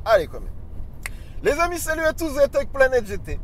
Allez quand même. Les amis, salut à tous, vous êtes avec Planète GT.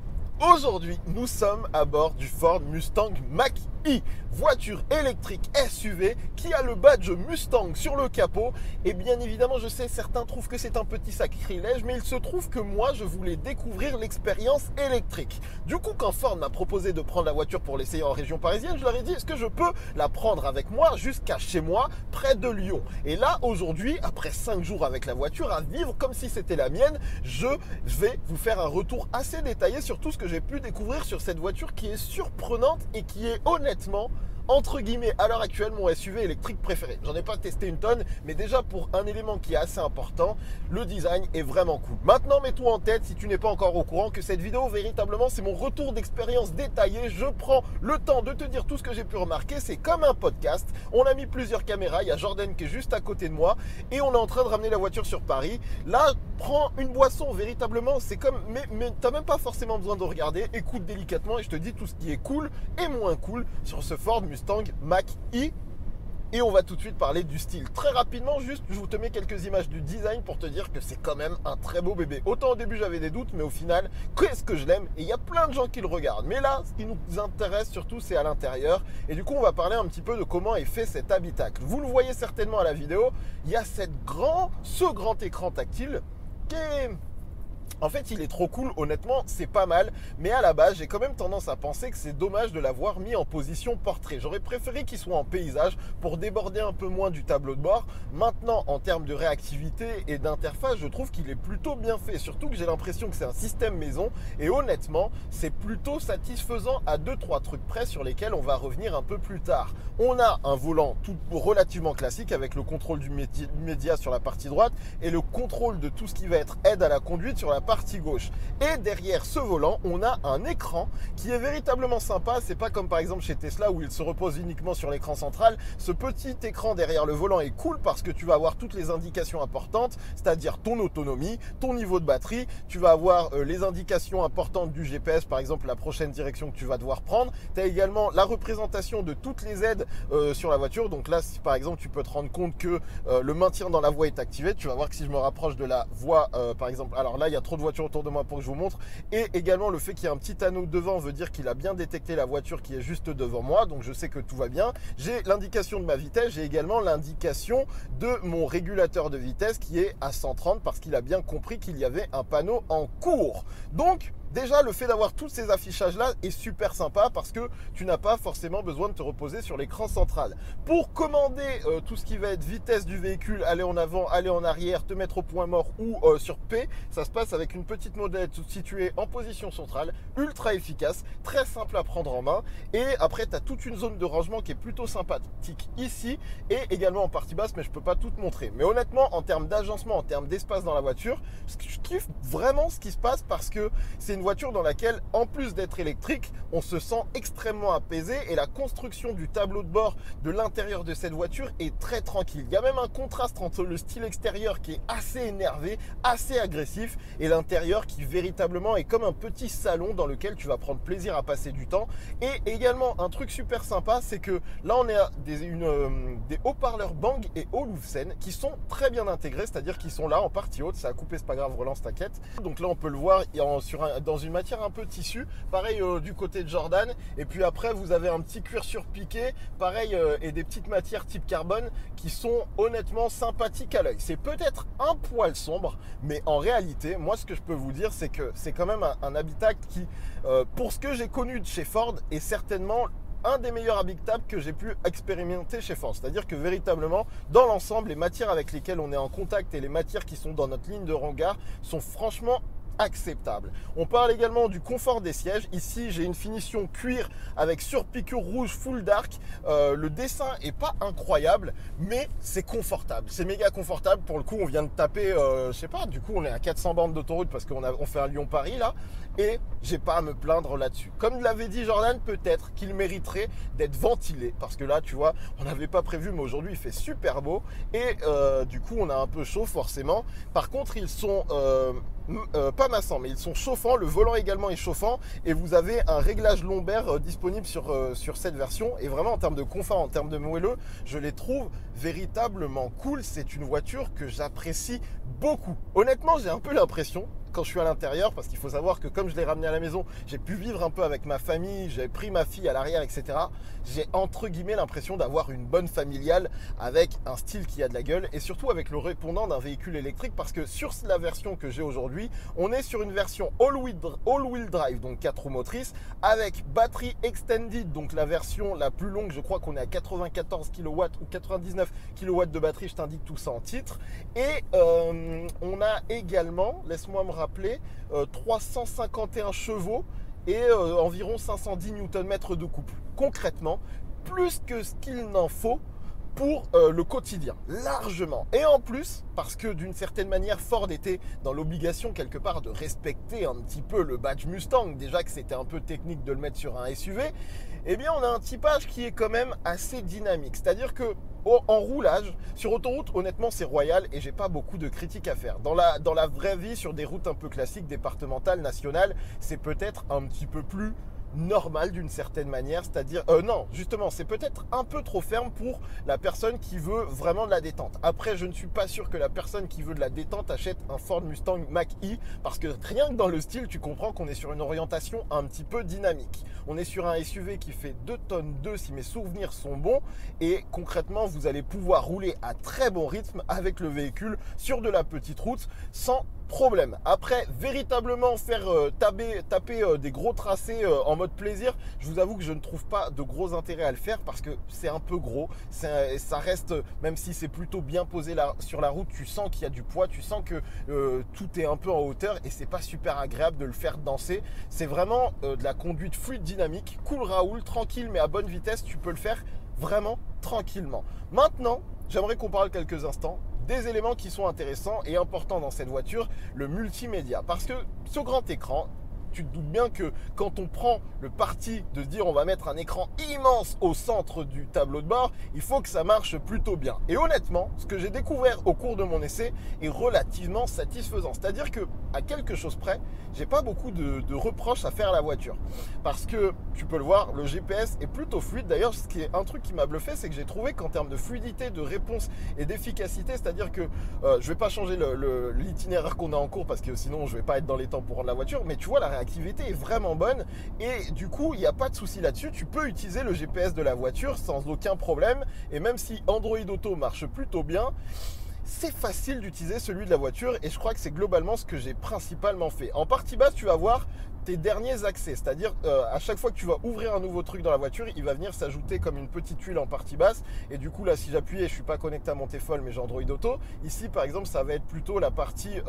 Aujourd'hui, nous sommes à bord du Ford Mustang Mach-E, voiture électrique SUV qui a le badge Mustang sur le capot. Et bien évidemment, je sais, certains trouvent que c'est un petit sacrilège, mais il se trouve que moi, je voulais découvrir l'expérience électrique. Du coup, quand Ford m'a proposé de prendre la voiture pour l'essayer en région parisienne, je leur ai dit, est-ce que je peux la prendre avec moi jusqu'à chez moi, près de Lyon? Et là, aujourd'hui, après 5 jours avec la voiture, à vivre comme si c'était la mienne, je vais vous faire un retour assez détaillé sur tout ce que j'ai pu découvrir sur cette voiture qui est surprenante et qui est honnêtement, entre guillemets, à l'heure actuelle, mon SUV électrique préféré. J'en ai pas testé une tonne, mais déjà pour un élément qui est assez important, le design est vraiment cool. Maintenant, mets-toi en tête, si tu n'es pas encore au courant, que cette vidéo, véritablement, c'est mon retour d'expérience détaillé. Je prends le temps de te dire tout ce que j'ai pu remarquer. C'est comme un podcast. On a mis plusieurs caméras. Il y a Jordan qui est juste à côté de moi et on est en train de ramener la voiture sur Paris. Là, prends une boisson, véritablement, c'est comme... Mais t'as même pas forcément besoin de regarder. Écoute délicatement et je te dis tout ce qui est cool et moins cool sur ce Ford Mustang Mach-E. Et on va tout de suite parler du style. Très rapidement, juste, je vous te mets quelques images du design pour te dire que c'est quand même un très beau bébé. Autant au début, j'avais des doutes, mais au final, qu'est-ce que je l'aime? Et il y a plein de gens qui le regardent. Mais là, ce qui nous intéresse surtout, c'est à l'intérieur. Et du coup, on va parler un petit peu de comment est fait cet habitacle. Vous le voyez certainement à la vidéo, il y a ce grand écran tactile qui est... En fait, il est trop cool, honnêtement, c'est pas mal. Mais à la base, j'ai quand même tendance à penser que c'est dommage de l'avoir mis en position portrait. J'aurais préféré qu'il soit en paysage pour déborder un peu moins du tableau de bord. Maintenant, en termes de réactivité et d'interface, je trouve qu'il est plutôt bien fait. Surtout que j'ai l'impression que c'est un système maison. Et honnêtement, c'est plutôt satisfaisant à 2-3 trucs près sur lesquels on va revenir un peu plus tard. On a un volant tout relativement classique avec le contrôle du média sur la partie droite et le contrôle de tout ce qui va être aide à la conduite sur la partie gauche. Et derrière ce volant, on a un écran qui est véritablement sympa. C'est pas comme par exemple chez Tesla où il se repose uniquement sur l'écran central. Ce petit écran derrière le volant est cool parce que tu vas avoir toutes les indications importantes, c'est-à-dire ton autonomie, ton niveau de batterie. Tu vas avoir les indications importantes du GPS, par exemple la prochaine direction que tu vas devoir prendre. Tu as également la représentation de toutes les aides sur la voiture. Donc là, si par exemple tu peux te rendre compte que le maintien dans la voie est activé, tu vas voir que si je me rapproche de la voie, par exemple, alors là il y a trop de voitures autour de moi pour que je vous montre, et également le fait qu'il y ait un petit anneau devant veut dire qu'il a bien détecté la voiture qui est juste devant moi, donc je sais que tout va bien. J'ai l'indication de ma vitesse, j'ai également l'indication de mon régulateur de vitesse qui est à 130 parce qu'il a bien compris qu'il y avait un panneau en cours. Donc déjà, le fait d'avoir tous ces affichages-là est super sympa parce que tu n'as pas forcément besoin de te reposer sur l'écran central. Pour commander tout ce qui va être vitesse du véhicule, aller en avant, aller en arrière, te mettre au point mort ou sur P, ça se passe avec une petite molette située en position centrale, ultra efficace, très simple à prendre en main. Et après, tu as toute une zone de rangement qui est plutôt sympathique ici et également en partie basse, mais je ne peux pas tout te montrer. Mais honnêtement, en termes d'agencement, en termes d'espace dans la voiture, je kiffe vraiment ce qui se passe parce que c'est une voiture dans laquelle, en plus d'être électrique, on se sent extrêmement apaisé et la construction du tableau de bord de l'intérieur de cette voiture est très tranquille. Il y a même un contraste entre le style extérieur qui est assez énervé, assez agressif et l'intérieur qui véritablement est comme un petit salon dans lequel tu vas prendre plaisir à passer du temps. Et également un truc super sympa, c'est que là on est à des haut-parleurs Bang et Olufsen qui sont très bien intégrés, c'est-à-dire qu'ils sont là en partie haute. Ça a coupé, c'est pas grave, relance, t'inquiète. Donc là on peut le voir dans une matière un peu tissu, pareil du côté de Jordan. Et puis après vous avez un petit cuir surpiqué, pareil, et des petites matières type carbone qui sont honnêtement sympathiques à l'œil. C'est peut-être un poil sombre, mais en réalité, moi ce que je peux vous dire, c'est que c'est quand même un habitacle qui, pour ce que j'ai connu de chez Ford, est certainement un des meilleurs habitacles que j'ai pu expérimenter chez Ford. C'est-à-dire que véritablement, dans l'ensemble, les matières avec lesquelles on est en contact et les matières qui sont dans notre ligne de regard sont franchement acceptable. On parle également du confort des sièges. Ici, j'ai une finition cuir avec surpiqûre rouge full dark. Le dessin est pas incroyable, mais c'est confortable. C'est méga confortable. Pour le coup, on vient de taper, je sais pas, du coup, on est à 400 bornes d'autoroute parce on fait un Lyon-Paris là, et j'ai pas à me plaindre là-dessus. Comme l'avait dit Jordan, peut-être qu'il mériterait d'être ventilé parce que là, tu vois, on n'avait pas prévu, mais aujourd'hui, il fait super beau et du coup, on a un peu chaud forcément. Par contre, ils sont pas massants, mais ils sont chauffants. Le volant également est chauffant et vous avez un réglage lombaire disponible sur cette version. Et vraiment en termes de confort, en termes de moelleux, je les trouve véritablement cool. C'est une voiture que j'apprécie beaucoup. Honnêtement, j'ai un peu l'impression, quand je suis à l'intérieur, parce qu'il faut savoir que comme je l'ai ramené à la maison, j'ai pu vivre un peu avec ma famille, j'ai pris ma fille à l'arrière, etc. J'ai entre guillemets l'impression d'avoir une bonne familiale avec un style qui a de la gueule et surtout avec le répondant d'un véhicule électrique, parce que sur la version que j'ai aujourd'hui, on est sur une version all-wheel drive, donc 4 roues motrices, avec batterie extended, donc la version la plus longue, je crois qu'on est à 94 kW ou 99 kW de batterie, je t'indique tout ça en titre. Et on a également, laisse-moi me rappeler, 351 chevaux et environ 510 Nm de couple. Concrètement, plus que ce qu'il n'en faut pour le quotidien, largement. Et en plus, parce que d'une certaine manière, Ford était dans l'obligation quelque part de respecter un petit peu le badge Mustang, déjà que c'était un peu technique de le mettre sur un SUV, eh bien on a un typage qui est quand même assez dynamique. C'est-à-dire que en roulage, sur autoroute, honnêtement, c'est royal et j'ai pas beaucoup de critiques à faire. Dans la vraie vie, sur des routes un peu classiques, départementales, nationales, c'est peut-être un petit peu plus normal d'une certaine manière, c'est-à-dire non, justement, c'est peut-être un peu trop ferme pour la personne qui veut vraiment de la détente. Après, je ne suis pas sûr que la personne qui veut de la détente achète un Ford Mustang Mach-E, parce que rien que dans le style, tu comprends qu'on est sur une orientation un petit peu dynamique. On est sur un SUV qui fait 2 tonnes 2 si mes souvenirs sont bons, et concrètement, vous allez pouvoir rouler à très bon rythme avec le véhicule sur de la petite route sans problème. Après, véritablement faire taper des gros tracés en mode plaisir, je vous avoue que je ne trouve pas de gros intérêt à le faire, parce que c'est un peu gros. Ça reste, même si c'est plutôt bien posé sur la route, tu sens qu'il y a du poids, tu sens que tout est un peu en hauteur et c'est pas super agréable de le faire danser. C'est vraiment de la conduite fluide, dynamique, cool Raoul, tranquille mais à bonne vitesse, tu peux le faire vraiment tranquillement. Maintenant, j'aimerais qu'on parle quelques instants des éléments qui sont intéressants et importants dans cette voiture, le multimédia. Parce que ce grand écran, tu te doutes bien que quand on prend le parti de se dire on va mettre un écran immense au centre du tableau de bord, il faut que ça marche plutôt bien. Et honnêtement, ce que j'ai découvert au cours de mon essai est relativement satisfaisant. C'est-à-dire que, à quelque chose près, j'ai pas beaucoup de reproches à faire à la voiture. Parce que, tu peux le voir, le GPS est plutôt fluide. D'ailleurs, ce qui est un truc qui m'a bluffé, c'est que j'ai trouvé qu'en termes de fluidité, de réponse et d'efficacité, c'est-à-dire que je vais pas changer l'itinéraire qu'on a en cours, parce que sinon je vais pas être dans les temps pour rendre la voiture, mais tu vois, la réactivité est vraiment bonne et du coup il n'y a pas de souci là-dessus. Tu peux utiliser le GPS de la voiture sans aucun problème, et même si Android Auto marche plutôt bien, c'est facile d'utiliser celui de la voiture, et je crois que c'est globalement ce que j'ai principalement fait. En partie basse, tu vas voir tes derniers accès, c'est-à-dire à chaque fois que tu vas ouvrir un nouveau truc dans la voiture, il va venir s'ajouter comme une petite tuile en partie basse. Et du coup là, si j'appuie, et je suis pas connecté à mon téléphone mais j'ai Android Auto, ici par exemple ça va être plutôt la partie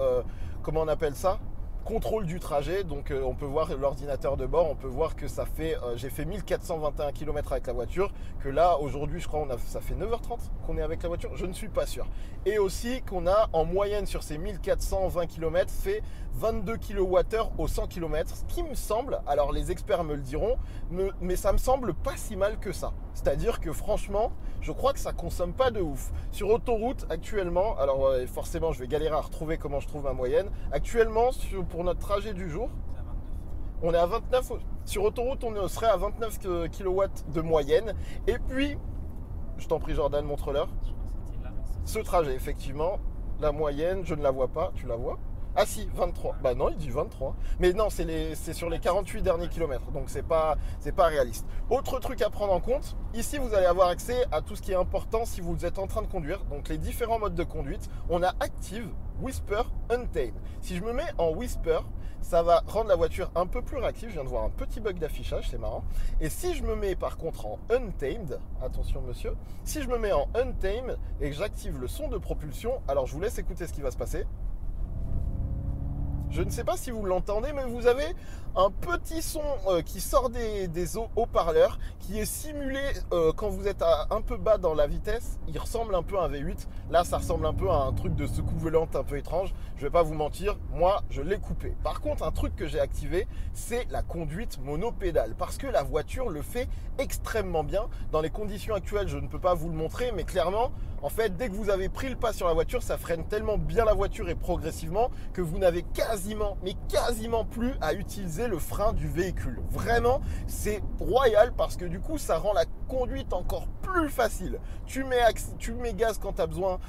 comment on appelle ça, contrôle du trajet. Donc on peut voir l'ordinateur de bord, on peut voir que ça fait j'ai fait 1421 km avec la voiture, que là aujourd'hui je crois ça fait 9h30 qu'on est avec la voiture, je ne suis pas sûr. Et aussi qu'on a en moyenne sur ces 1420 km fait 22 kWh au 100 km, ce qui me semble, alors les experts me le diront, mais ça me semble pas si mal que ça. C'est-à-dire que franchement, je crois que ça consomme pas de ouf. Sur autoroute actuellement, alors forcément je vais galérer à retrouver comment je trouve ma moyenne. Actuellement, pour notre trajet du jour, on est à 29, sur autoroute on serait à 29 kW de moyenne. Et puis, je t'en prie Jordan, montre-leur. Ce trajet, effectivement, la moyenne, je ne la vois pas, tu la vois ? Ah si, 23. Bah non, il dit 23. Mais non, c'est sur les 48 derniers kilomètres. Donc c'est pas réaliste. Autre truc à prendre en compte, ici vous allez avoir accès à tout ce qui est important si vous êtes en train de conduire. Donc les différents modes de conduite. On a Active, Whisper, Untamed. Si je me mets en Whisper, ça va rendre la voiture un peu plus réactive. Je viens de voir un petit bug d'affichage, c'est marrant. Et si je me mets par contre en Untamed, attention monsieur, si je me mets en Untamed et que j'active le son de propulsion, alors je vous laisse écouter ce qui va se passer. Je ne sais pas si vous l'entendez, mais vous avez un petit son qui sort des haut-parleurs, qui est simulé quand vous êtes un peu bas dans la vitesse. Il ressemble un peu à un V8. Là, ça ressemble un peu à un truc de secoue-volante un peu étrange. Je ne vais pas vous mentir, moi, je l'ai coupé. Par contre, un truc que j'ai activé, c'est la conduite monopédale, parce que la voiture le fait extrêmement bien. Dans les conditions actuelles, je ne peux pas vous le montrer, mais clairement, en fait, dès que vous avez pris le pas sur la voiture, ça freine tellement bien la voiture et progressivement que vous n'avez quasi quasiment plus à utiliser le frein du véhicule. Vraiment, c'est royal parce que du coup, ça rend la conduite encore plus facile. Tu mets gaz quand tu as besoin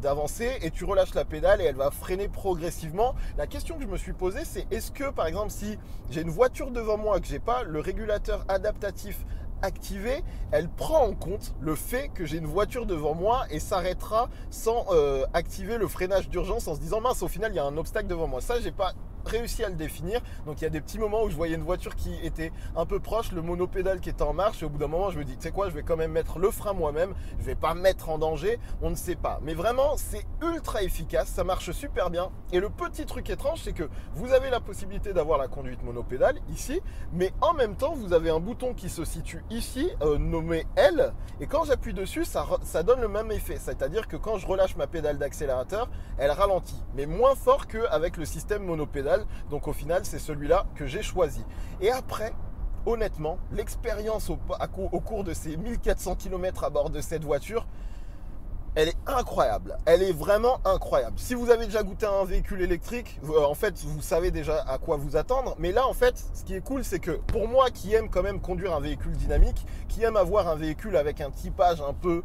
d'avancer et tu relâches la pédale et elle va freiner progressivement. La question que je me suis posée, c'est est-ce que par exemple si j'ai une voiture devant moi que j'ai pas le régulateur adaptatif activé, elle prend en compte le fait que j'ai une voiture devant moi et s'arrêtera sans activer le freinage d'urgence en se disant mince, au final il y a un obstacle devant moi. Ça, j'ai pas réussi à le définir. Donc il y a des petits moments où je voyais une voiture qui était un peu proche, le monopédale qui était en marche, et au bout d'un moment je me dis tu sais quoi, je vais quand même mettre le frein moi-même, je vais pas mettre en danger, on ne sait pas. Mais vraiment c'est ultra efficace, ça marche super bien. Et le petit truc étrange, c'est que vous avez la possibilité d'avoir la conduite monopédale ici, mais en même temps vous avez un bouton qui se situe ici, nommé L, et quand j'appuie dessus ça donne le même effet. C'est-à-dire que quand je relâche ma pédale d'accélérateur, elle ralentit, mais moins fort qu'avec le système monopédale. Donc au final, c'est celui-là que j'ai choisi. Et après, honnêtement, l'expérience au cours de ces 1400 km à bord de cette voiture, elle est incroyable. Elle est vraiment incroyable. Si vous avez déjà goûté à un véhicule électrique, en fait, vous savez déjà à quoi vous attendre. Mais là, en fait, ce qui est cool, c'est que pour moi qui aime quand même conduire un véhicule dynamique, qui aime avoir un véhicule avec un typage un peu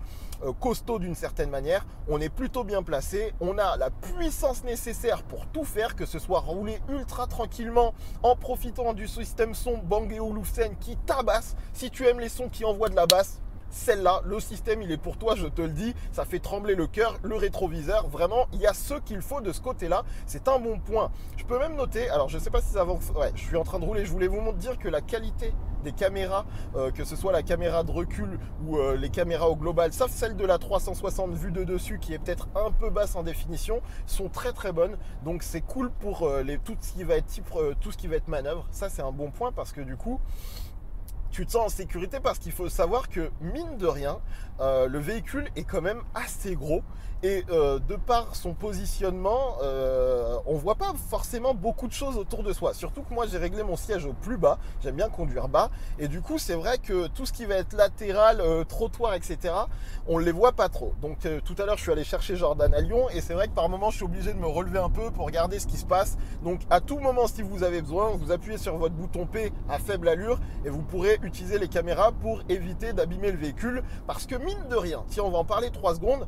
costaud d'une certaine manière, on est plutôt bien placé. On a la puissance nécessaire pour tout faire, que ce soit rouler ultra tranquillement en profitant du système son Bang & Olufsen qui tabasse. Si tu aimes les sons qui envoient de la basse, celle-là, le système, il est pour toi, je te le dis. Ça fait trembler le cœur, le rétroviseur. Vraiment, il y a ce qu'il faut de ce côté-là. C'est un bon point. Je peux même noter, alors je ne sais pas si ça va... Ouais, je suis en train de rouler. Je voulais vous dire que la qualité des caméras, que ce soit la caméra de recul ou les caméras au global, sauf celle de la 360 vue de dessus qui est peut-être un peu basse en définition, sont très très bonnes. Donc c'est cool pour tout ce qui va être manœuvre. Ça, c'est un bon point parce que du coup... tu te sens en sécurité parce qu'il faut savoir que, mine de rien, le véhicule est quand même assez gros et de par son positionnement, on ne voit pas forcément beaucoup de choses autour de soi. Surtout que moi, j'ai réglé mon siège au plus bas. J'aime bien conduire bas. Et du coup, c'est vrai que tout ce qui va être latéral, trottoir, etc., on ne les voit pas trop. Donc, tout à l'heure, je suis allé chercher Jordan à Lyon et c'est vrai que par moment, je suis obligé de me relever un peu pour regarder ce qui se passe. Donc, à tout moment, si vous avez besoin, vous appuyez sur votre bouton P à faible allure et vous pourrez utiliser les caméras pour éviter d'abîmer le véhicule parce que mine de rien, tiens, on va en parler 3 secondes,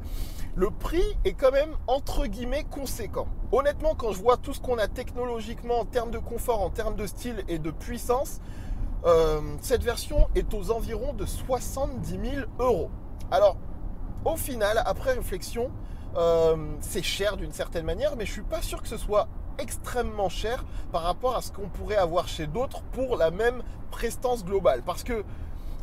le prix est quand même entre guillemets conséquent. Honnêtement, quand je vois tout ce qu'on a technologiquement en termes de confort, en termes de style et de puissance, cette version est aux environs de 70 000 €. Alors, au final, après réflexion, c'est cher d'une certaine manière, mais je suis pas sûr que ce soit extrêmement cher par rapport à ce qu'on pourrait avoir chez d'autres pour la même prestance globale. Parce que,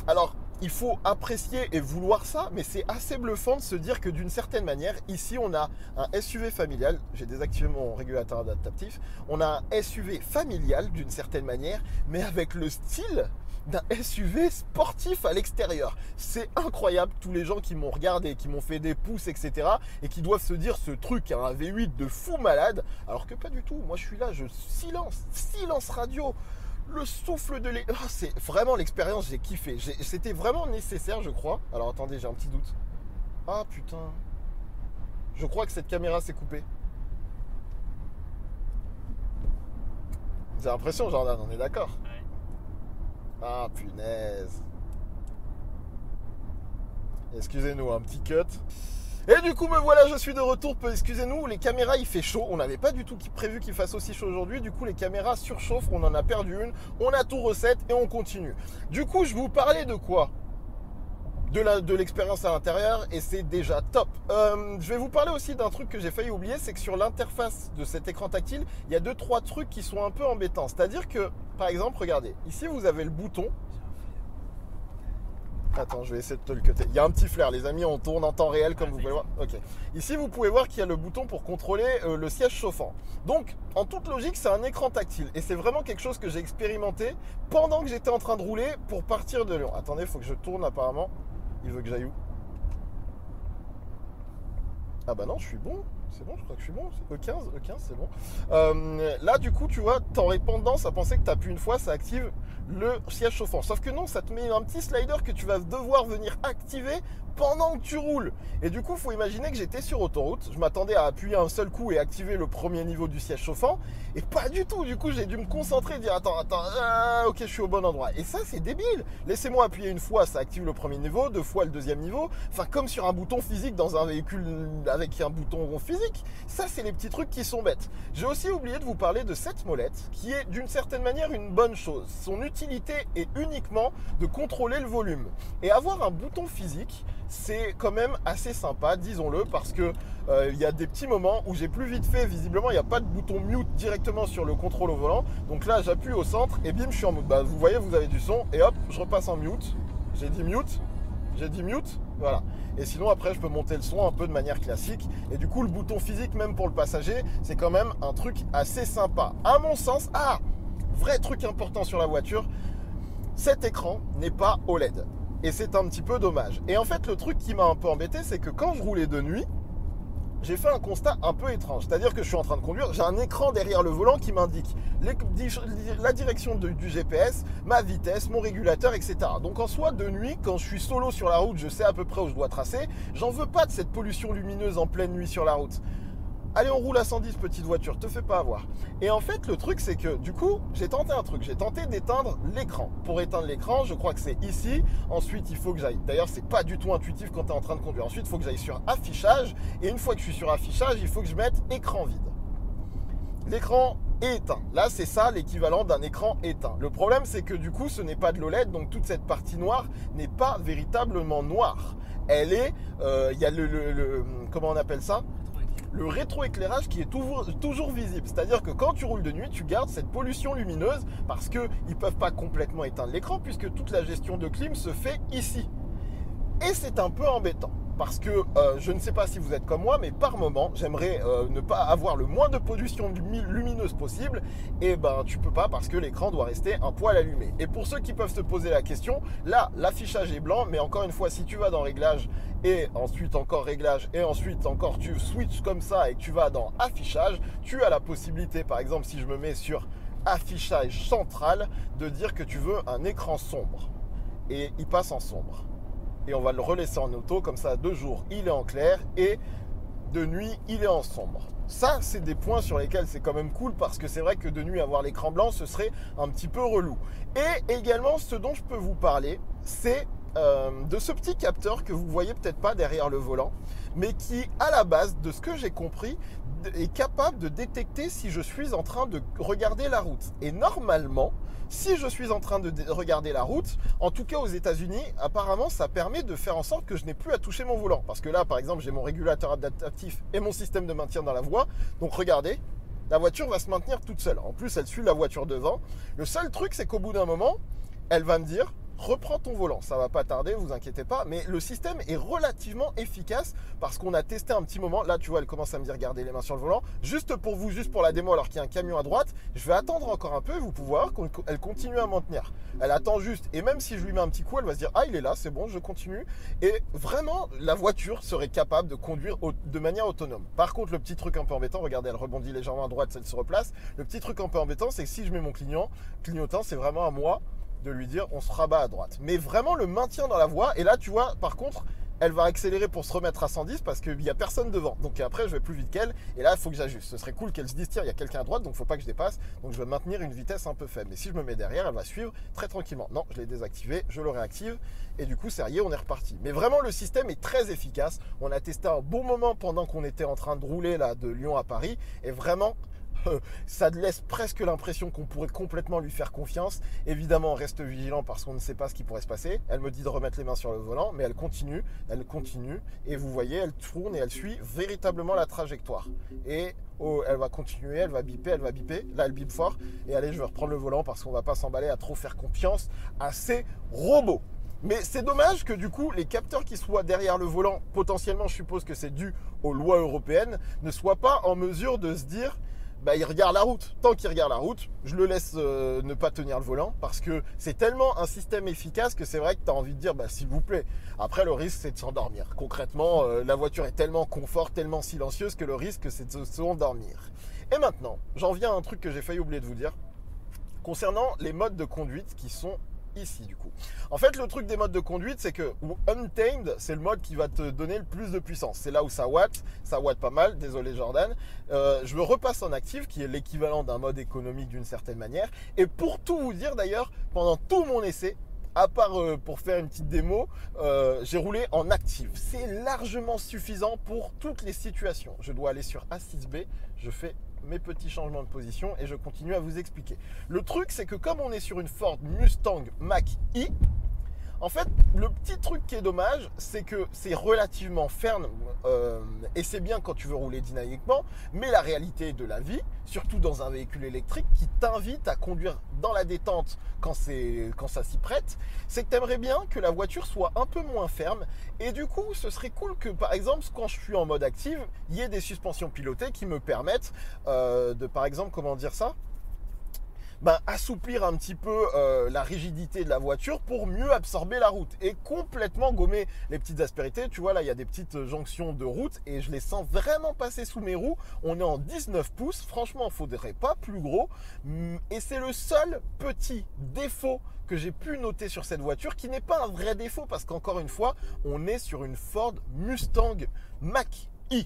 alors, il faut apprécier et vouloir ça, mais c'est assez bluffant de se dire que d'une certaine manière, ici on a un SUV familial, j'ai désactivé mon régulateur adaptatif, on a un SUV familial d'une certaine manière, mais avec le style d'un SUV sportif à l'extérieur. C'est incroyable, tous les gens qui m'ont regardé, qui m'ont fait des pouces, etc. et qui doivent se dire ce truc a un V8 de fou malade, alors que pas du tout. Moi je suis là, je silence radio, le souffle de l'é... Oh, c'est vraiment l'expérience, j'ai kiffé. C'était vraiment nécessaire, je crois. Alors attendez, j'ai un petit doute. Ah putain. Je crois que cette caméra s'est coupée. J'ai l'impression, Jordan, on est d'accord? Ah punaise. Excusez-nous, un petit cut. Et du coup me voilà, je suis de retour. Excusez-nous, les caméras il fait chaud. On n'avait pas du tout prévu qu'il fasse aussi chaud aujourd'hui. Du coup les caméras surchauffent, on en a perdu une. On a tout recette et on continue. Du coup je vous parlais de quoi? De l'expérience à l'intérieur et c'est déjà top. Je vais vous parler aussi d'un truc que j'ai failli oublier, c'est que sur l'interface de cet écran tactile, il y a 2-3 trucs qui sont un peu embêtants. C'est-à-dire que, par exemple, regardez, ici vous avez le bouton. Attends, je vais essayer de te le cutter. Il y a un petit flair, les amis, on tourne en temps réel comme vous pouvez voir. Ok. Ici, vous pouvez voir qu'il y a le bouton pour contrôler le siège chauffant. Donc, en toute logique, c'est un écran tactile. Et c'est vraiment quelque chose que j'ai expérimenté pendant que j'étais en train de rouler pour partir de Lyon. Attendez, il faut que je tourne apparemment. Il veut que j'aille où? Ah bah non, je suis bon. C'est bon, je crois que je suis bon. E15, c'est bon. Là, du coup, tu vois, t'aurais tendance à penser que tu appuies une fois, ça active le siège chauffant. Sauf que non, ça te met un petit slider que tu vas devoir venir activer pendant que tu roules. Et du coup, il faut imaginer que j'étais sur autoroute. Je m'attendais à appuyer un seul coup et activer le premier niveau du siège chauffant. Et pas du tout. Du coup, j'ai dû me concentrer et dire attends, ok, je suis au bon endroit. Et ça, c'est débile. Laissez-moi appuyer une fois, ça active le premier niveau, deux fois le deuxième niveau. Enfin, comme sur un bouton physique dans un véhicule avec un bouton physique. Ça, c'est les petits trucs qui sont bêtes. J'ai aussi oublié de vous parler de cette molette qui est d'une certaine manière une bonne chose. Son utilité est uniquement de contrôler le volume. Et avoir un bouton physique, c'est quand même assez sympa, disons-le, parce que il y a des petits moments où j'ai plus vite fait, visiblement il n'y a pas de bouton mute directement sur le contrôle au volant, donc là j'appuie au centre et bim je suis en mute. Bah, vous voyez, vous avez du son et hop je repasse en mute. J'ai dit mute, voilà. Et sinon après je peux monter le son un peu de manière classique. Et du coup le bouton physique même pour le passager, c'est quand même un truc assez sympa. À mon sens, vrai truc important sur la voiture, cet écran n'est pas OLED. Et c'est un petit peu dommage. Et en fait le truc qui m'a un peu embêté, c'est que quand je roulais de nuit, j'ai fait un constat un peu étrange. C'est-à-dire que je suis en train de conduire, j'ai un écran derrière le volant qui m'indique la direction du GPS, ma vitesse, mon régulateur, etc. Donc en soi, de nuit, quand je suis solo sur la route, je sais à peu près où je dois tracer. J'en veux pas de cette pollution lumineuse en pleine nuit sur la route. Allez, on roule à 110, petite voiture, te fais pas avoir. Et en fait, le truc, c'est que du coup, j'ai tenté un truc. J'ai tenté d'éteindre l'écran. Pour éteindre l'écran, je crois que c'est ici. Ensuite, il faut que j'aille. D'ailleurs, c'est pas du tout intuitif quand tu es en train de conduire. Ensuite, il faut que j'aille sur affichage. Et une fois que je suis sur affichage, il faut que je mette écran vide. L'écran est éteint. Là, c'est ça l'équivalent d'un écran éteint. Le problème, c'est que du coup, ce n'est pas de l'OLED. Donc, toute cette partie noire n'est pas véritablement noire. Elle est. Il y a comment on appelle ça ? Le rétroéclairage qui est toujours visible. C'est-à-dire que quand tu roules de nuit, tu gardes cette pollution lumineuse parce qu'ils ne peuvent pas complètement éteindre l'écran puisque toute la gestion de clim se fait ici. Et c'est un peu embêtant parce que je ne sais pas si vous êtes comme moi, mais par moment, j'aimerais ne pas avoir le moins de pollution lumineuse possible. Et ben, tu peux pas parce que l'écran doit rester un poil allumé. Et pour ceux qui peuvent se poser la question, là, l'affichage est blanc, mais encore une fois, si tu vas dans réglage et ensuite encore réglage et ensuite encore tu switches comme ça et que tu vas dans affichage, tu as la possibilité, par exemple, si je me mets sur affichage central, de dire que tu veux un écran sombre. Et il passe en sombre. Et on va le relaisser en auto, comme ça, de jour, il est en clair et de nuit, il est en sombre. Ça, c'est des points sur lesquels c'est quand même cool parce que c'est vrai que de nuit, avoir l'écran blanc, ce serait un petit peu relou. Et également, ce dont je peux vous parler, c'est de ce petit capteur que vous voyez peut-être pas derrière le volant, mais qui, à la base, de ce que j'ai compris, est capable de détecter si je suis en train de regarder la route. Et normalement, si je suis en train de regarder la route, en tout cas aux États-Unis, apparemment, ça permet de faire en sorte que je n'ai plus à toucher mon volant. Parce que là, par exemple, j'ai mon régulateur adaptatif et mon système de maintien dans la voie. Donc regardez, la voiture va se maintenir toute seule. En plus, elle suit la voiture devant. Le seul truc, c'est qu'au bout d'un moment, elle va me dire: reprends ton volant, ça va pas tarder, vous inquiétez pas, mais le système est relativement efficace parce qu'on a testé un petit moment. Là, tu vois, elle commence à me dire garder les mains sur le volant. Juste pour vous, juste pour la démo, alors qu'il y a un camion à droite, je vais attendre encore un peu et vous pouvez voir qu'elle continue à m'en tenir. Elle attend juste, et même si je lui mets un petit coup, elle va se dire: ah, il est là, c'est bon, je continue. Et vraiment, la voiture serait capable de conduire de manière autonome. Par contre, le petit truc un peu embêtant, regardez, elle rebondit légèrement à droite, elle se replace. Le petit truc un peu embêtant, c'est que si je mets mon clignotant, c'est vraiment à moi de lui dire on se rabat à droite. Mais vraiment le maintien dans la voie. Et là, tu vois, par contre, elle va accélérer pour se remettre à 110 parce qu'il n'y a personne devant. Donc après, je vais plus vite qu'elle. Et là, il faut que j'ajuste. Ce serait cool qu'elle se dise: tiens, il y a quelqu'un à droite, donc il ne faut pas que je dépasse. Donc je vais maintenir une vitesse un peu faible. Mais si je me mets derrière, elle va suivre très tranquillement. Non, je l'ai désactivé, je le réactive. Et du coup, ça y est, on est reparti. Mais vraiment, le système est très efficace. On a testé un bon moment pendant qu'on était en train de rouler là, de Lyon à Paris. Et vraiment, ça laisse presque l'impression qu'on pourrait complètement lui faire confiance. Évidemment, on reste vigilant parce qu'on ne sait pas ce qui pourrait se passer. Elle me dit de remettre les mains sur le volant, mais elle continue. Et vous voyez, elle tourne et elle suit véritablement la trajectoire. Et elle va continuer, elle va biper. Là, elle bip fort. Et allez, je vais reprendre le volant parce qu'on ne va pas s'emballer à trop faire confiance à ces robots. Mais c'est dommage que du coup, les capteurs qui soient derrière le volant, potentiellement, je suppose que c'est dû aux lois européennes, ne soient pas en mesure de se dire: bah, il regarde la route. Tant qu'il regarde la route, je le laisse ne pas tenir le volant parce que c'est tellement un système efficace que c'est vrai que tu as envie de dire bah, s'il vous plaît. Après, le risque, c'est de s'endormir. Concrètement, la voiture est tellement confort, tellement silencieuse que le risque, c'est de s'endormir. Et maintenant, j'en viens à un truc que j'ai failli oublier de vous dire concernant les modes de conduite qui sont ici du coup. En fait, le truc des modes de conduite, c'est que Untamed, c'est le mode qui va te donner le plus de puissance. C'est là où ça watt pas mal, désolé Jordan. Je le repasse en active, qui est l'équivalent d'un mode économique d'une certaine manière. Et pour tout vous dire d'ailleurs, pendant tout mon essai, à part pour faire une petite démo, j'ai roulé en active. C'est largement suffisant pour toutes les situations. Je dois aller sur A6B, je fais mes petits changements de position et je continue à vous expliquer. Le truc, c'est que comme on est sur une Ford Mustang Mach-E, en fait, le petit truc qui est dommage, c'est que c'est relativement ferme et c'est bien quand tu veux rouler dynamiquement, mais la réalité de la vie, surtout dans un véhicule électrique qui t'invite à conduire dans la détente quand ça s'y prête, c'est que tu aimerais bien que la voiture soit un peu moins ferme et du coup, ce serait cool que par exemple, quand je suis en mode active, il y ait des suspensions pilotées qui me permettent de, par exemple, comment dire ça ? Ben, assouplir un petit peu la rigidité de la voiture pour mieux absorber la route et complètement gommer les petites aspérités. Tu vois, là, il y a des petites jonctions de route et je les sens vraiment passer sous mes roues. On est en 19 pouces. Franchement, il ne faudrait pas plus gros. Et c'est le seul petit défaut que j'ai pu noter sur cette voiture qui n'est pas un vrai défaut parce qu'encore une fois, on est sur une Ford Mustang Mach-E.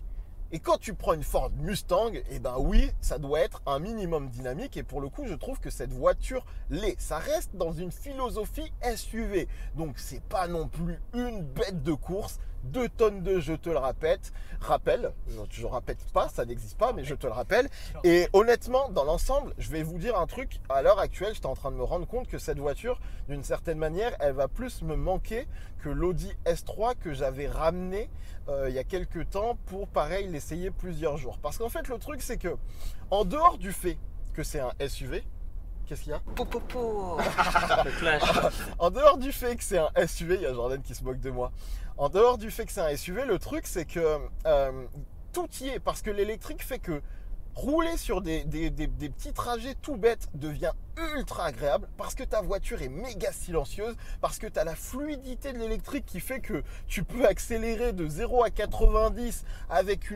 Et quand tu prends une Ford Mustang, eh ben oui, ça doit être un minimum dynamique. Et pour le coup, je trouve que cette voiture l'est. Ça reste dans une philosophie SUV. Donc, c'est pas non plus une bête de course. 2 tonnes de, je te le rappelle, je répète pas, ça n'existe pas, mais je te le rappelle. Et honnêtement, dans l'ensemble, je vais vous dire un truc. À l'heure actuelle, j'étais en train de me rendre compte que cette voiture, d'une certaine manière, elle va plus me manquer que l'Audi S3 que j'avais ramené il y a quelques temps pour, pareil, l'essayer plusieurs jours. Parce qu'en fait, le truc, c'est que, en dehors du fait que c'est un SUV, qu'est-ce qu'il y a ? Le clash. En dehors du fait que c'est un SUV, il y a Jordan qui se moque de moi. En dehors du fait que c'est un SUV, le truc c'est que tout y est parce que l'électrique fait que rouler sur des petits trajets tout bêtes devient ultra agréable parce que ta voiture est méga silencieuse, parce que tu as la fluidité de l'électrique qui fait que tu peux accélérer de 0 à 90 avec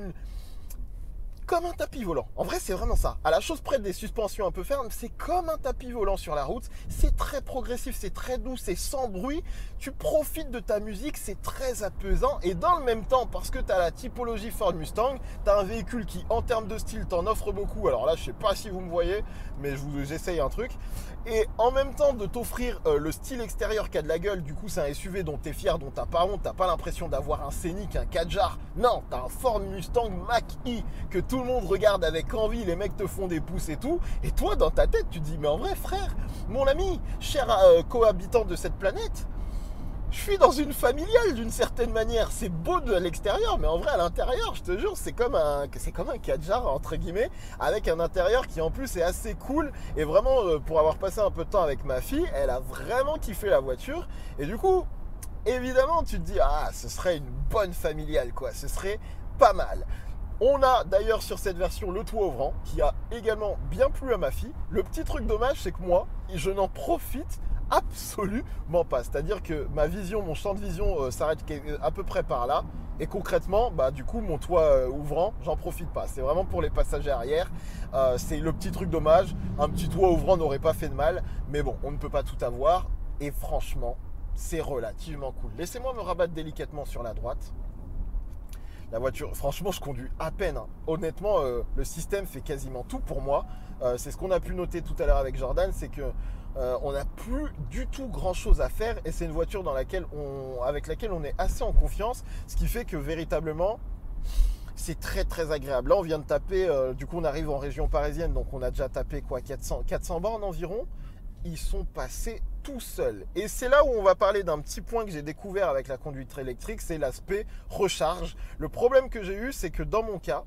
comme un tapis volant. En vrai, c'est vraiment ça. À la chose près des suspensions un peu fermes, c'est comme un tapis volant sur la route. C'est très progressif, c'est très doux, c'est sans bruit. Tu profites de ta musique, c'est très apaisant. Et dans le même temps, parce que tu as la typologie Ford Mustang, tu as un véhicule qui, en termes de style, t'en offre beaucoup. Alors là, je sais pas si vous me voyez, mais j'essaye un truc. Et en même temps de t'offrir le style extérieur qui a de la gueule, du coup c'est un SUV dont tu es fier, dont tu n'as pas honte, tu n'as pas l'impression d'avoir un Scénic, un Kadjar. Non, tu as un Ford Mustang Mach-E que tout le monde regarde avec envie, les mecs te font des pouces et tout. Et toi, dans ta tête, tu te dis, mais en vrai frère, mon ami, cher cohabitant de cette planète, je suis dans une familiale d'une certaine manière. C'est beau de l'extérieur, mais en vrai à l'intérieur, je te jure, c'est comme un Kadjar entre guillemets, avec un intérieur qui en plus est assez cool. Et vraiment, pour avoir passé un peu de temps avec ma fille, elle a vraiment kiffé la voiture. Et du coup, évidemment, tu te dis, ah, ce serait une bonne familiale, quoi. Ce serait pas mal. On a d'ailleurs sur cette version le toit ouvrant qui a également bien plu à ma fille. Le petit truc dommage, c'est que moi, je n'en profite absolument pas. C'est-à-dire que ma vision, mon champ de vision s'arrête à peu près par là. Et concrètement, bah, du coup, mon toit ouvrant, j'en profite pas. C'est vraiment pour les passagers arrière. C'est le petit truc dommage. Un petit toit ouvrant n'aurait pas fait de mal. Mais bon, on ne peut pas tout avoir. Et franchement, c'est relativement cool. Laissez-moi me rabattre délicatement sur la droite. La voiture, franchement, je conduis à peine. Hein. Honnêtement, le système fait quasiment tout pour moi. C'est ce qu'on a pu noter tout à l'heure avec Jordan, c'est que on n'a plus du tout grand chose à faire et c'est une voiture avec laquelle on est assez en confiance, ce qui fait que véritablement c'est très très agréable. Là on vient de taper, du coup on arrive en région parisienne, donc on a déjà tapé quoi, 400 bornes environ. Ils sont passés tout seuls. Et c'est là où on va parler d'un petit point que j'ai découvert avec la conduite électrique, c'est l'aspect recharge. Le problème que j'ai eu, c'est que dans mon cas,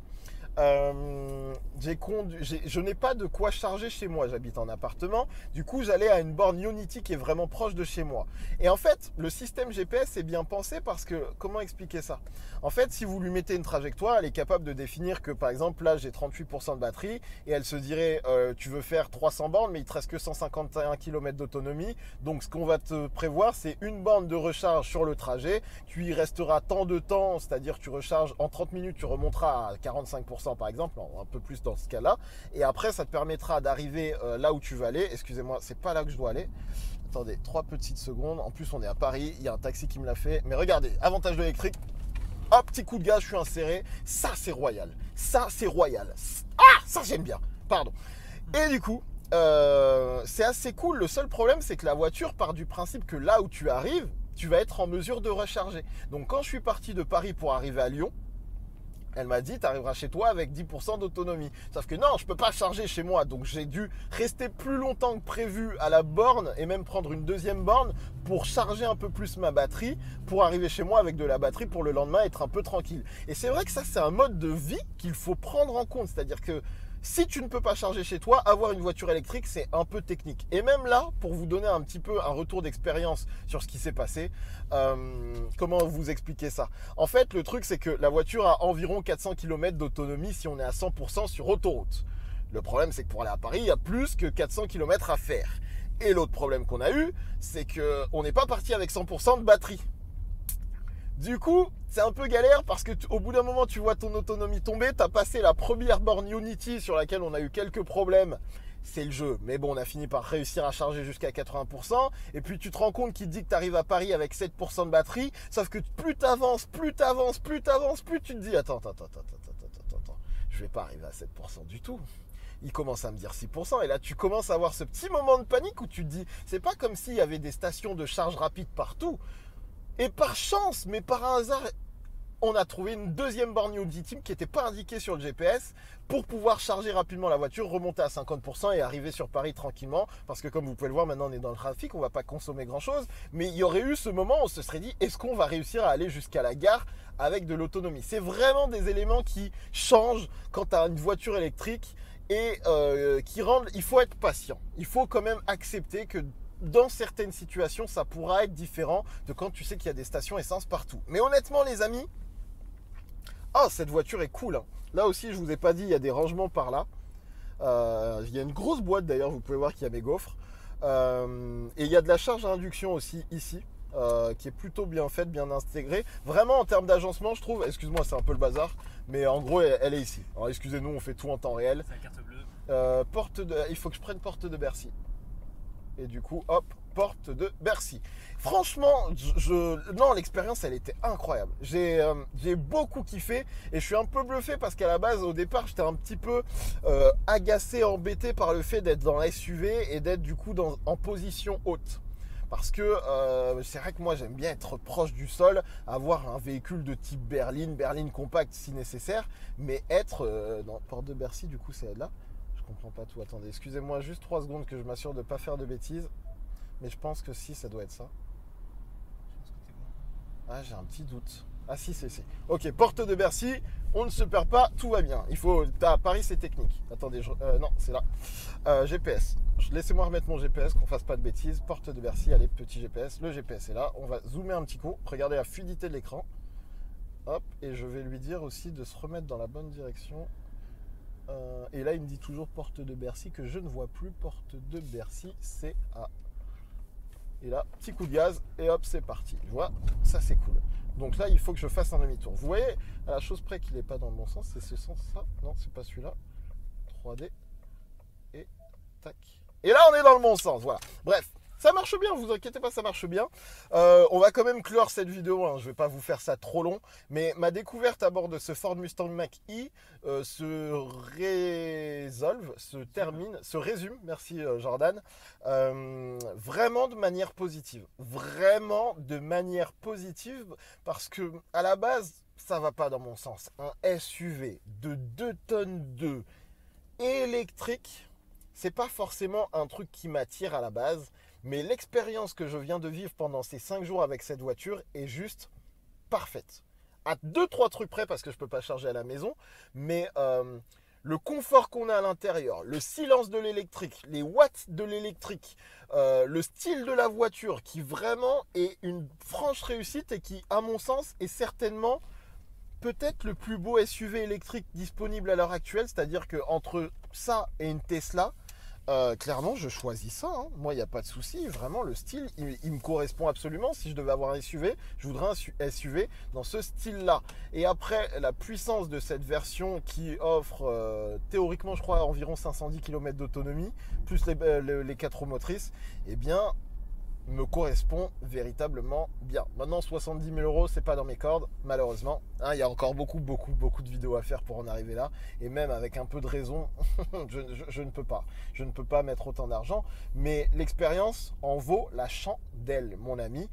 je n'ai pas de quoi charger chez moi, j'habite en appartement. Du coup, j'allais à une borne Ionity qui est vraiment proche de chez moi. Et en fait, le système GPS est bien pensé parce que, comment expliquer ça? En fait, si vous lui mettez une trajectoire, elle est capable de définir que, par exemple, là, j'ai 38% de batterie et elle se dirait, tu veux faire 300 bornes, mais il te reste que 151 km d'autonomie. Donc, ce qu'on va te prévoir, c'est une borne de recharge sur le trajet. Tu y resteras tant de temps, c'est-à-dire tu recharges en 30 minutes, tu remonteras à 45% par exemple, non, un peu plus dans ce cas-là. Et après, ça te permettra d'arriver là où tu veux aller. Excusez-moi, c'est pas là que je dois aller. Attendez, 3 petites secondes. En plus, on est à Paris. Il y a un taxi qui me l'a fait. Mais regardez, avantage de l'électrique. Hop, petit coup de gaz, je suis inséré. Ça, c'est royal. Ça, c'est royal. Ah, ça, j'aime bien. Pardon. Et du coup, c'est assez cool. Le seul problème, c'est que la voiture part du principe que là où tu arrives, tu vas être en mesure de recharger. Donc, quand je suis parti de Paris pour arriver à Lyon, elle m'a dit, tu arriveras chez toi avec 10% d'autonomie. Sauf que non, je ne peux pas charger chez moi. Donc j'ai dû rester plus longtemps que prévu à la borne et même prendre une deuxième borne pour charger un peu plus ma batterie, pour arriver chez moi avec de la batterie pour le lendemain être un peu tranquille. Et c'est vrai que ça, c'est un mode de vie qu'il faut prendre en compte. C'est-à-dire que si tu ne peux pas charger chez toi, avoir une voiture électrique, c'est un peu technique. Et même là, pour vous donner un petit peu un retour d'expérience sur ce qui s'est passé, comment vous expliquer ça? En fait, le truc, c'est que la voiture a environ 400 km d'autonomie si on est à 100% sur autoroute. Le problème, c'est que pour aller à Paris, il y a plus que 400 km à faire. Et l'autre problème qu'on a eu, c'est qu'on n'est pas parti avec 100% de batterie. Du coup, c'est un peu galère parce que au bout d'un moment, tu vois ton autonomie tomber. Tu as passé la première borne Ionity sur laquelle on a eu quelques problèmes. C'est le jeu. Mais bon, on a fini par réussir à charger jusqu'à 80%. Et puis, tu te rends compte qu'il te dit que tu arrives à Paris avec 7% de batterie. Sauf que plus tu avances, plus tu te dis attends. Je vais pas arriver à 7% du tout. Il commence à me dire 6%. Et là, tu commences à avoir ce petit moment de panique où tu te dis, c'est pas comme s'il y avait des stations de charge rapide partout. Et par chance, mais par un hasard, on a trouvé une deuxième borne Ionity qui n'était pas indiquée sur le GPS pour pouvoir charger rapidement la voiture, remonter à 50% et arriver sur Paris tranquillement. Parce que comme vous pouvez le voir, maintenant on est dans le trafic, on ne va pas consommer grand-chose. Mais il y aurait eu ce moment où on se serait dit, est-ce qu'on va réussir à aller jusqu'à la gare avec de l'autonomie? C'est vraiment des éléments qui changent quand tu as une voiture électrique et qui rendent... Il faut être patient. Il faut quand même accepter que dans certaines situations, ça pourra être différent de quand tu sais qu'il y a des stations essence partout. Mais honnêtement, les amis, oh, cette voiture est cool. Hein. Là aussi, je ne vous ai pas dit, il y a des rangements par là. Il y a une grosse boîte d'ailleurs, vous pouvez voir qu'il y a mes gaufres. Et il y a de la charge à induction aussi ici, qui est plutôt bien faite, bien intégrée. Vraiment, en termes d'agencement, je trouve, excuse-moi, c'est un peu le bazar, mais en gros, elle est ici. Alors, excusez-nous, on fait tout en temps réel. C'est la carte bleue. Il faut que je prenne porte de Bercy. Et du coup, hop, porte de Bercy. Franchement, non, l'expérience, elle était incroyable. J'ai beaucoup kiffé et je suis un peu bluffé parce qu'à la base, au départ, j'étais un petit peu agacé, embêté par le fait d'être dans la SUV et d'être du coup en position haute. Parce que c'est vrai que moi, j'aime bien être proche du sol, avoir un véhicule de type berline compact si nécessaire, mais être dans porte de Bercy, du coup, c'est là. Je comprends pas tout. Attendez, excusez-moi juste 3 secondes que je m'assure de ne pas faire de bêtises. Mais je pense que si, ça doit être ça. Ah, j'ai un petit doute. Ah si, c'est. Ok, porte de Bercy, on ne se perd pas, tout va bien. Il faut... À Paris, c'est technique. Attendez, non, c'est là. GPS. Laissez-moi remettre mon GPS, qu'on fasse pas de bêtises. Porte de Bercy, allez, petit GPS. Le GPS est là. On va zoomer un petit coup. Regardez la fluidité de l'écran. Hop, et je vais lui dire aussi de se remettre dans la bonne direction. Et là, il me dit toujours porte de Bercy, que je ne vois plus. Porte de Bercy, c'est à... Et là, petit coup de gaz, et hop, c'est parti. Tu vois, ça c'est cool. Donc là, il faut que je fasse un demi-tour. Vous voyez, à la chose près qu'il n'est pas dans le bon sens, c'est ce sens-là. Non, c'est pas celui-là. 3D. Et tac. Et là, on est dans le bon sens, voilà. Bref. Ça marche bien, vous inquiétez pas, ça marche bien. On va quand même clore cette vidéo, hein. Je ne vais pas vous faire ça trop long. Mais ma découverte à bord de ce Ford Mustang Mach-E se résume, merci Jordan, vraiment de manière positive. Vraiment de manière positive parce que à la base, ça ne va pas dans mon sens. Un SUV de 2 tonnes électrique, c'est pas forcément un truc qui m'attire à la base. Mais l'expérience que je viens de vivre pendant ces 5 jours avec cette voiture est juste parfaite. À 2-3 trucs près parce que je ne peux pas charger à la maison. Mais le confort qu'on a à l'intérieur, le silence de l'électrique, les watts de l'électrique, le style de la voiture qui vraiment est une franche réussite et qui, à mon sens, est certainement peut-être le plus beau SUV électrique disponible à l'heure actuelle. C'est-à-dire qu'entre ça et une Tesla, clairement, je choisis ça. Hein. Moi, il n'y a pas de souci. Vraiment, le style, il me correspond absolument. Si je devais avoir un SUV, je voudrais un SUV dans ce style-là. Et après, la puissance de cette version qui offre théoriquement, je crois, environ 510 km d'autonomie, plus les 4 roues motrices, eh bien, me correspond véritablement bien. Maintenant, 70 000 euros, c'est pas dans mes cordes, malheureusement. Hein, il y a encore beaucoup de vidéos à faire pour en arriver là. Et même avec un peu de raison, je ne peux pas. Je ne peux pas mettre autant d'argent. Mais l'expérience en vaut la chandelle, mon ami.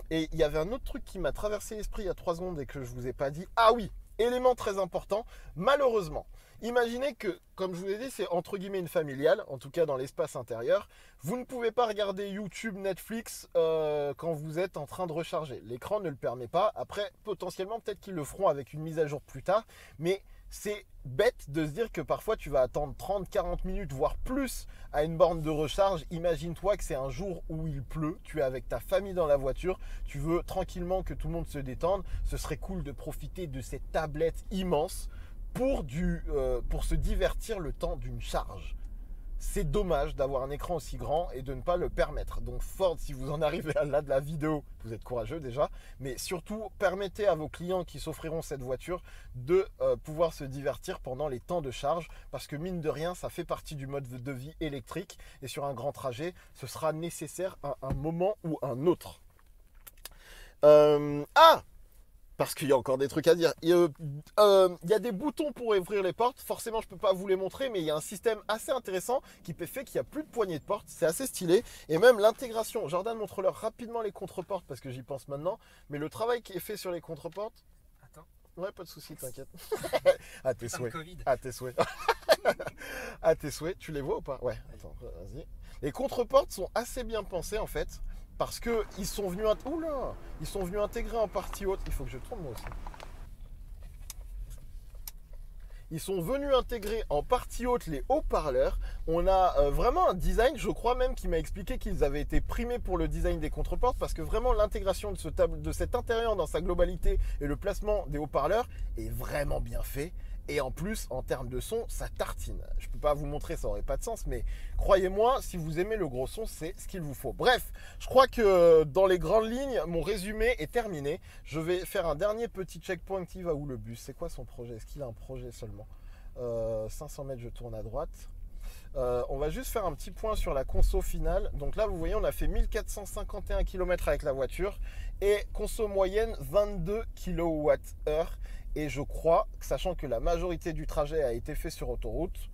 Et il y avait un autre truc qui m'a traversé l'esprit il y a 3 secondes et que je vous ai pas dit. Ah oui, élément très important, malheureusement. Imaginez que, comme je vous l'ai dit, c'est entre guillemets une familiale, en tout cas dans l'espace intérieur. Vous ne pouvez pas regarder YouTube, Netflix quand vous êtes en train de recharger. L'écran ne le permet pas. Après, potentiellement, peut-être qu'ils le feront avec une mise à jour plus tard. Mais c'est bête de se dire que parfois tu vas attendre 30-40 minutes, voire plus, à une borne de recharge. Imagine-toi que c'est un jour où il pleut, tu es avec ta famille dans la voiture, tu veux tranquillement que tout le monde se détende. Ce serait cool de profiter de cette tablette immense pour se divertir le temps d'une charge. C'est dommage d'avoir un écran aussi grand et de ne pas le permettre. Donc Ford, si vous en arrivez à là de la vidéo, vous êtes courageux déjà, mais surtout permettez à vos clients qui s'offriront cette voiture de pouvoir se divertir pendant les temps de charge, parce que mine de rien, ça fait partie du mode de vie électrique et sur un grand trajet, ce sera nécessaire à un moment ou un autre. Parce qu'il y a encore des trucs à dire. Il y a des boutons pour ouvrir les portes. Forcément, je ne peux pas vous les montrer, mais il y a un système assez intéressant qui fait qu'il n'y a plus de poignée de porte. C'est assez stylé. Et même l'intégration. Jordan, montre-leur rapidement les contre-portes parce que j'y pense maintenant. Mais le travail qui est fait sur les contre-portes. Attends. Ouais, pas de souci, t'inquiète. À tes souhaits. Covid. À tes souhaits. À tes souhaits. Tu les vois ou pas? Ouais, attends, vas-y. Les contre-portes sont assez bien pensées en fait. Parce qu'ils sont venus intégrer en partie haute. Il faut que je tourne moi aussi. Ils sont venus intégrer en partie haute les haut-parleurs. On a vraiment un design, je crois même qu'il m'a expliqué qu'ils avaient été primés pour le design des contre-portes, parce que vraiment l'intégration de cet intérieur dans sa globalité et le placement des haut-parleurs est vraiment bien fait. Et en plus, en termes de son, ça tartine. Je ne peux pas vous montrer, ça n'aurait pas de sens, mais croyez-moi, si vous aimez le gros son, c'est ce qu'il vous faut. Bref, je crois que dans les grandes lignes, mon résumé est terminé. Je vais faire un dernier petit checkpoint. Il va où le bus? C'est quoi son projet? Est-ce qu'il a un projet seulement? 500 mètres, je tourne à droite. On va juste faire un petit point sur la conso finale. Donc là, vous voyez, on a fait 1451 km avec la voiture et conso moyenne 22 kWh. Et je crois, sachant que la majorité du trajet a été fait sur autoroute,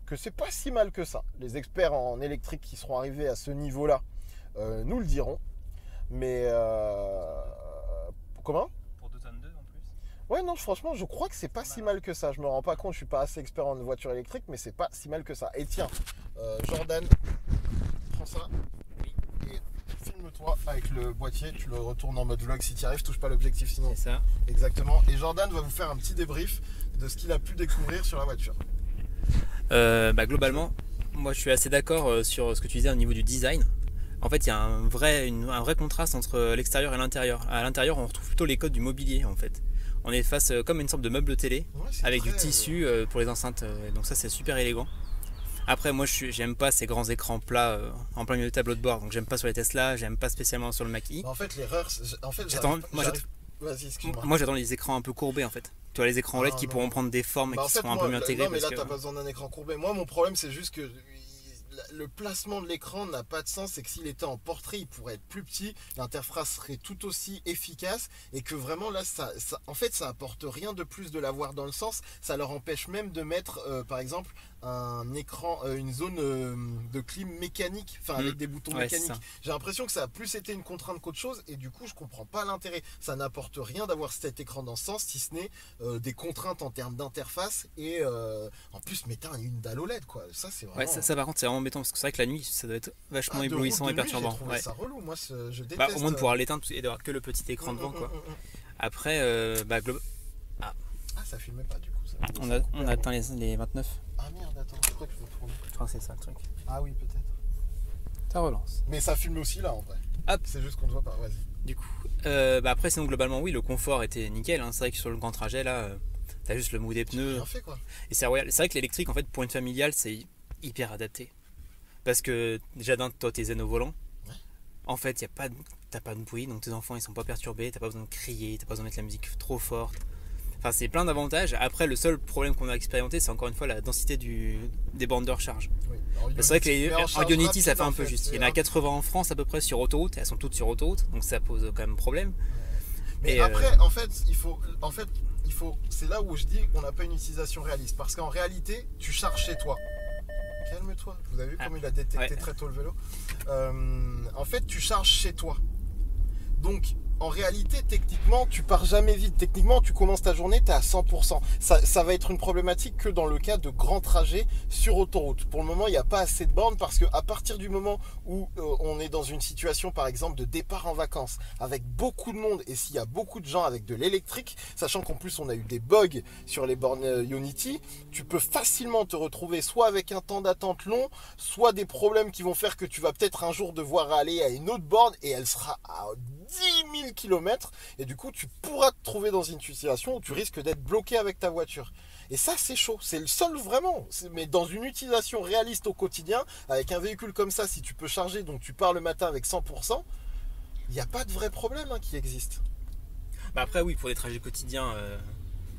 que c'est pas si mal que ça. Les experts en électrique qui seront arrivés à ce niveau-là nous le diront. Mais comment? Pour 2 tonnes 2 en plus. Ouais, non, franchement, je crois que c'est pas si mal que ça. Je me rends pas compte, je suis pas assez expert en voiture électrique, mais c'est pas si mal que ça. Et tiens, Jordan, prends ça. Oui. Et filme-toi avec le boîtier, tu le retournes en mode vlog si tu y arrives, touche pas l'objectif sinon. C'est ça. Exactement. Et Jordan va vous faire un petit débrief de ce qu'il a pu découvrir sur la voiture. Globalement, moi je suis assez d'accord sur ce que tu disais au niveau du design. En fait, il y a un vrai contraste entre l'extérieur et l'intérieur. À l'intérieur, on retrouve plutôt les codes du mobilier en fait. On est face comme une sorte de meuble télé, Ouais, avec très, du tissu pour les enceintes. Donc ça, c'est super élégant. Après, moi, j'aime pas ces grands écrans plats en plein milieu du tableau de bord. Donc j'aime pas sur les Tesla, j'aime pas spécialement sur le Mach-E. En fait, l'erreur, en fait, vas-y, excuse-moi. Moi, j'attends les écrans un peu courbés en fait. Tu vois, les écrans OLED qui pourront prendre des formes et qui seront un peu mieux intégrés. Non, mais là, t'as pas besoin d'un écran courbé. Moi, mon problème, c'est juste que le placement de l'écran n'a pas de sens. C'est que s'il était en portrait, il pourrait être plus petit, l'interface serait tout aussi efficace, et que vraiment là, en fait, ça apporte rien de plus de l'avoir dans le sens. Ça leur empêche même de mettre, par exemple, un écran, une zone de clim mécanique, enfin avec des boutons mécaniques. J'ai l'impression que ça a plus été une contrainte qu'autre chose, et du coup, je comprends pas l'intérêt. Ça n'apporte rien d'avoir cet écran dans ce sens, si ce n'est des contraintes en termes d'interface, et en plus, mettre une dalle OLED, quoi. Ça, c'est vraiment. Ouais, ça par contre, c'est vraiment embêtant parce que c'est vrai que la nuit, ça doit être vachement éblouissant et perturbant. J'ai trouvé ça relou, moi, je déteste. Au moins de pouvoir l'éteindre et d'avoir que le petit écran devant, quoi. Après, Ah, ça filmait pas du coup ça. On a atteint les 29. Ah merde, attends, je crois que je veux tourner. Je crois que c'est ça le truc. Ah oui, peut-être. Ça relance. Mais ça filme aussi là en vrai. Hop. C'est juste qu'on ne voit pas, vas-y. Du coup, après sinon globalement oui, le confort était nickel. Hein. C'est vrai que sur le grand trajet là, t'as juste le mou des pneus. Bien fait quoi. Et c'est vrai que l'électrique en fait pour une familiale c'est hyper adapté. Parce que déjà toi t'es zen au volant. Ouais. En fait t'as pas de bruit, donc tes enfants ils sont pas perturbés, t'as pas besoin de crier, t'as pas besoin de mettre la musique trop forte. Enfin c'est plein d'avantages. Après le seul problème qu'on a expérimenté c'est encore une fois la densité des bornes de recharge. Oui. C'est vrai que en Ionity ça fait un peu juste. Il y en a 80 en France à peu près sur autoroute, et elles sont toutes sur autoroute, donc ça pose quand même problème. Mais et après, en fait, il faut, c'est là où je dis qu'on n'a pas une utilisation réaliste. Parce qu'en réalité, tu charges chez toi. Calme-toi. Vous avez vu comme il a détecté très tôt le vélo. En fait, tu charges chez toi. Donc, en réalité, techniquement, tu pars jamais vite. Techniquement, tu commences ta journée, tu es à 100%. Ça va être une problématique que dans le cas de grands trajets sur autoroute. Pour le moment, il n'y a pas assez de bornes parce qu'à partir du moment où on est dans une situation, par exemple, de départ en vacances avec beaucoup de monde et s'il y a beaucoup de gens avec de l'électrique, sachant qu'en plus, on a eu des bugs sur les bornes Ionity, tu peux facilement te retrouver soit avec un temps d'attente long, soit des problèmes qui vont faire que tu vas peut-être un jour devoir aller à une autre borne et elle sera à 10 000 km et du coup tu pourras te trouver dans une situation où tu risques d'être bloqué avec ta voiture. Et ça c'est chaud, c'est le seul vraiment. Mais dans une utilisation réaliste au quotidien, avec un véhicule comme ça, si tu peux charger, donc tu pars le matin avec 100%, il n'y a pas de vrai problème qui existe. Bah après oui, pour des trajets quotidiens,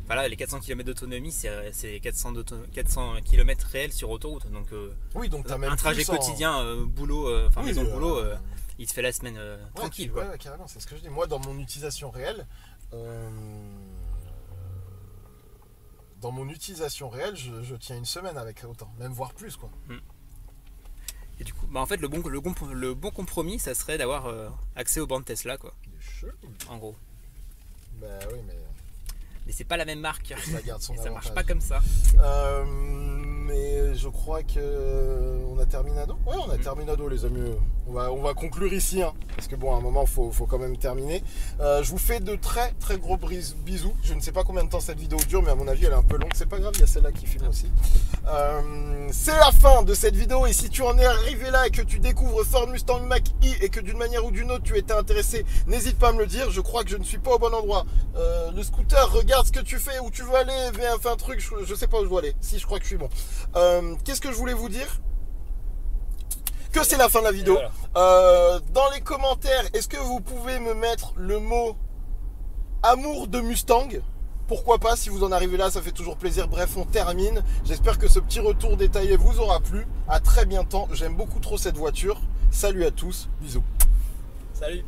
voilà, les 400 km d'autonomie c'est 400 km réels sur autoroute. Donc, oui, donc t'as même un trajet quotidien, boulot, enfin maison de boulot, il te fait la semaine tranquille. Ouais, carrément, c'est ce que je dis. Moi, dans mon utilisation réelle, je tiens une semaine avec autant, même voire plus quoi. Et du coup, bah en fait, le bon compromis, ça serait d'avoir accès aux bornes Tesla quoi. En gros. Bah oui, mais c'est pas la même marque. Ça garde son ça marche avantage. pas comme ça. Mais je crois que on a terminado. Ouais, on a terminado les amis. On va conclure ici, hein, parce que bon, à un moment, faut quand même terminer. Je vous fais de très très gros bisous. Je ne sais pas combien de temps cette vidéo dure, mais à mon avis, elle est un peu longue. C'est pas grave, il y a celle-là qui filme aussi. C'est la fin de cette vidéo. Et si tu en es arrivé là et que tu découvres Ford Mustang Mach-E et que d'une manière ou d'une autre tu étais intéressé, n'hésite pas à me le dire. Je crois que je ne suis pas au bon endroit. Le scooter, regarde ce que tu fais, où tu veux aller, viens, fais un truc. Je sais pas où je dois aller. Si, je crois que je suis bon. Qu'est-ce que je voulais vous dire ? Que c'est la fin de la vidéo. Voilà. Dans les commentaires, est-ce que vous pouvez me mettre le mot amour de Mustang ? Pourquoi pas, si vous en arrivez là, ça fait toujours plaisir. Bref, on termine. J'espère que ce petit retour détaillé vous aura plu. À très bientôt. J'aime beaucoup trop cette voiture. Salut à tous. Bisous. Salut.